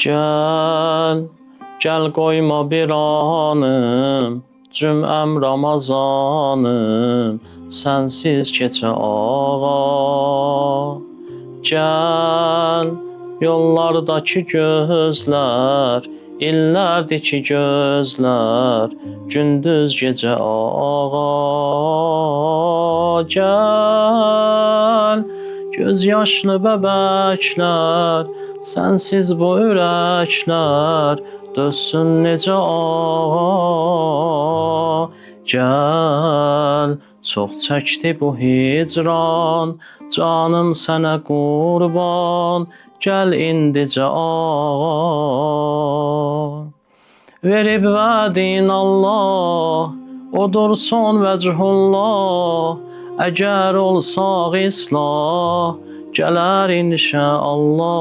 Gəl, gəl qoyma bir anım, cüməm Ramazanım, sənsiz keçə ağa. Gəl, yollardakı gözlər, illərdir ki gözlər, gündüz gecə ağa. Gəl, göz yaşlı bəbəklər, sənsiz bu ürəklər, dözsün necə ağa. Gəl, çox çəkdi bu hicran, canım sənə qurban, gəl indicə ağa. Verib vədin Allah, odur son vəcihullah, əgər olsaq islah, gələr inşallah.